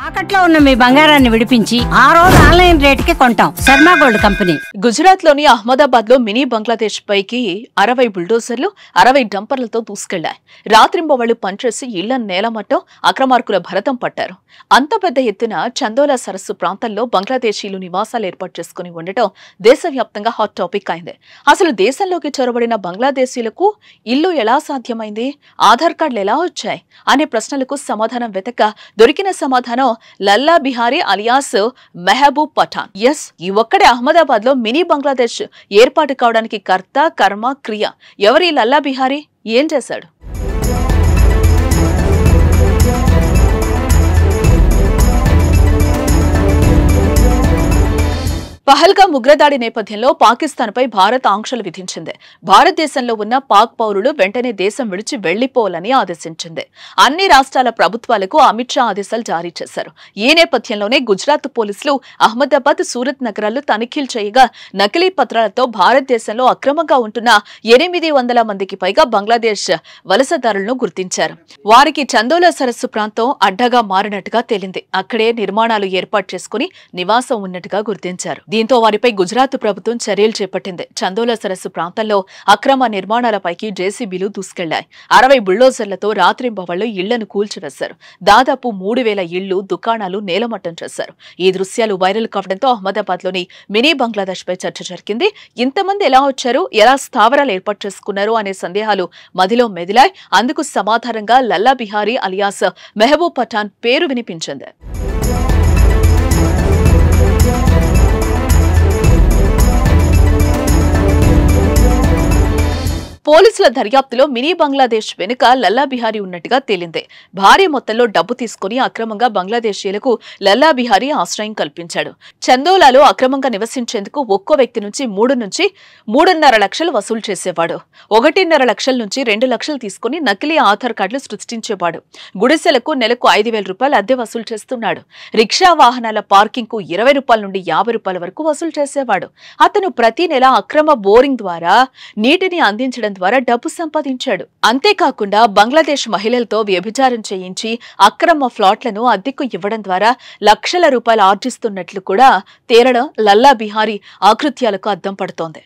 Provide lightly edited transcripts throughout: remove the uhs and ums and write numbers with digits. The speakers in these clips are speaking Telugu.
తాకట్లో ఉన్న మీ బంగారాన్ని విడిపించి ఆ రోజు ఆన్లైన్ రేటుకి కొంటాం. Sharma gold company. గుజరాత్ లోని అహ్మదాబాద్ లో మినీ బంగ్లాదేశ్ పైకి 60 బుల్డోజర్లు 60 డంపర్లతో దూసుకెళ్లాయి. రాత్రింబవళ్లు పనిచేసి ఇళ్ల నేలమట్టం అక్రమార్కుల భరతం పట్టారు. అంత పెద్ద ఎత్తున చందోలా సరస్సు ప్రాంతంలో బంగ్లాదేశీలు నివాసాలు ఏర్పాటు చేసుకుని ఉండటం దేశవ్యాప్తంగా హాట్ టాపిక్ అయింది. అసలు దేశంలోకి చొరబడిన బంగ్లాదేశీలకు ఇల్లు ఎలా సాధ్యమైంది, ఆధార్ కార్డులు ఎలా వచ్చాయి అనే ప్రశ్నలకు సమాధానం వెతక దొరికిన సమాధానం లల్లా బిహారీ అలియాస్ మెహబూబ్ పఠాన్. ఈ ఒక్కడే అహ్మదాబాద్ లో మినీ బంగ్లాదేశ్ ఏర్పాటు కావడానికి కర్త కర్మ క్రియ. ఎవరి లల్లా బిహారీ, ఏం చేశాడు? పహల్గామ్ ఉగ్రదాడి నేపథ్యంలో పాకిస్తాన్ పై భారత్ ఆంక్షలు విధించింది. భారతదేశంలో ఉన్న పాక్ పౌరులు వెంటనే దేశం విడిచి వెళ్లిపోవాలని ఆదేశించింది. అన్ని రాష్ట్రాల ప్రభుత్వాలకు అమిత్ షా ఆదేశాలు జారీ చేశారు. ఈ నేపథ్యంలోనే గుజరాత్ పోలీసులు అహ్మదాబాద్, సూరత్ నగరాల్లో తనిఖీలు చేయగా నకిలీ పత్రాలతో భారతదేశంలో అక్రమంగా ఉంటున్న 800 మందికి పైగా బంగ్లాదేశ్ వలసదారులను గుర్తించారు. వారికి చందోలా సరస్సు ప్రాంతం అడ్డగా మారినట్టుగా తేలింది. అక్కడే నిర్మాణాలు ఏర్పాటు చేసుకుని నివాసం ఉన్నట్టుగా గుర్తించారు. దీంతో వారిపై గుజరాత్ ప్రభుత్వం చర్యలు చేపట్టింది. చందోలా సరస్సు ప్రాంతంలో అక్రమ నిర్మాణాలపైకి జేసీబీలు దూసుకెళ్లాయి. 60 బుల్డోజర్లతో రాత్రింబవళ్లు ఇళ్లను కూల్చివేశారు. దాదాపు 3000 ఇళ్లు, దుకాణాలు నేలమట్టం చేశారు. ఈ దృశ్యాలు వైరల్ కావడంతో అహ్మదాబాద్ లోని మినీ బంగ్లాదేశ్ పై చర్చ జరిగింది. ఇంతమంది ఎలా వచ్చారు, ఎలా స్థావరాలు ఏర్పాటు చేసుకున్నారు అనే సందేహాలు మదిలో మెదిలాయి. అందుకు సమాధానంగా లల్లా బిహారీ అలియాస్ మెహబూబ్ పఠాన్ పేరు వినిపించింది. పోలీసుల దర్యాప్తులో మినీ బంగ్లాదేశ్ వెనుక లల్లా బిహారీ ఉన్నట్టుగా తేలింది. భారీ మొత్తంలో డబ్బు తీసుకుని అక్రమంగా బంగ్లాదేశీయులకు లల్లా బిహారీ ఆశ్రయం కల్పించాడు. చందోలాలో అక్రమంగా నివసించేందుకు ఒక్కో వ్యక్తి నుంచి 3 నుంచి 3.5 లక్షలు వసూలు చేసేవాడు. 1.5 లక్షల నుంచి 2 లక్షలు తీసుకుని నకిలీ ఆధార్ కార్డులు సృష్టించేవాడు. గుడిసెలకు నెలకు 5,000 రూపాయలు అద్దె వసూలు చేస్తున్నాడు. రిక్షా వాహనాల పార్కింగ్ కు 20 రూపాయల నుండి 50 రూపాయల వరకు వసూలు చేసేవాడు. అతను ప్రతి నెల అక్రమ బోరింగ్ ద్వారా నీటిని అందించడం ద్వారా డబ్బు సంపాదించాడు. అంతేకాకుండా బంగ్లాదేశ్ మహిళలతో వ్యభిచారం చేయించి అక్రమ ఫ్లాట్లను అద్దెకు ఇవ్వడం ద్వారా లక్షల రూపాయలు ఆర్జిస్తున్నట్లు కూడా తేలడం లల్లా బిహారీ ఆకృత్యాలకు అద్దం పడుతోంది.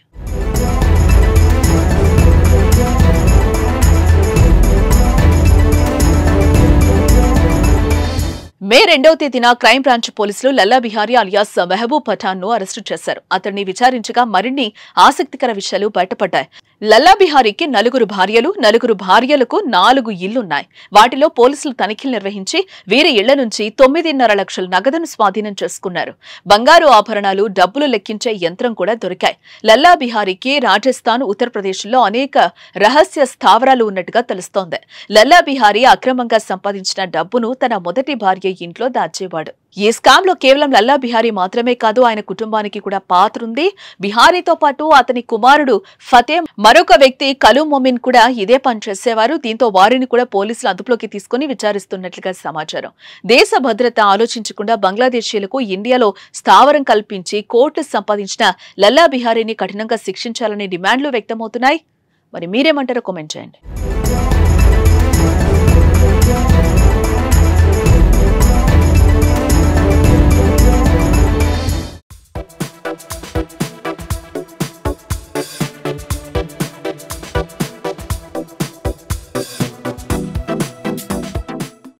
మే 2వ తేదీన క్రైమ్ బ్రాంచ్ పోలీసులు లల్లా బిహారీ అలియాస్ మెహబూబ్ పఠాన్ ను అరెస్టు చేశారు. అతన్ని విచారించగా మరిన్ని ఆసక్తికర విషయాలు బయటపడ్డాయి. లల్లా బిహారీకి 4 భార్యలు, 4 భార్యలకు 4 ఇళ్లున్నాయి. వాటిలో పోలీసులు తనిఖీలు నిర్వహించి వీరి ఇళ్ల నుంచి 9.5 లక్షల నగదును స్వాధీనం చేసుకున్నారు. బంగారు ఆభరణాలు, డబ్బులు లెక్కించే యంత్రం కూడా దొరికాయి. లల్లా బిహారీకి రాజస్థాన్, ఉత్తరప్రదేశ్లో అనేక రహస్య స్థావరాలు ఉన్నట్టుగా తెలుస్తోంది. లల్లా బిహారీ అక్రమంగా సంపాదించిన డబ్బును తన మొదటి భార్య ఇంట్లో దాచేవాడు. ఈ స్కామ్ లో కేవలం లల్లా బిహారీ మాత్రమే కాదు, ఆయన కుటుంబానికి కూడా పాత్రుంది. బిహారీతో పాటు అతని కుమారుడు ఫతే, మరొక వ్యక్తి కలు మొమిన్ కూడా ఇదే పని చేసేవారు. దీంతో వారిని కూడా పోలీసులు అదుపులోకి తీసుకుని విచారిస్తున్నట్లుగా సమాచారం. దేశ భద్రత ఆలోచించకుండా బంగ్లాదేశీయులకు ఇండియాలో స్థావరం కల్పించి కోట్లు సంపాదించిన లల్లా బిహారీని కఠినంగా శిక్షించాలనే డిమాండ్లు వ్యక్తమవుతున్నాయి. మరి మీరేమంటారో కామెంట్ చేయండి.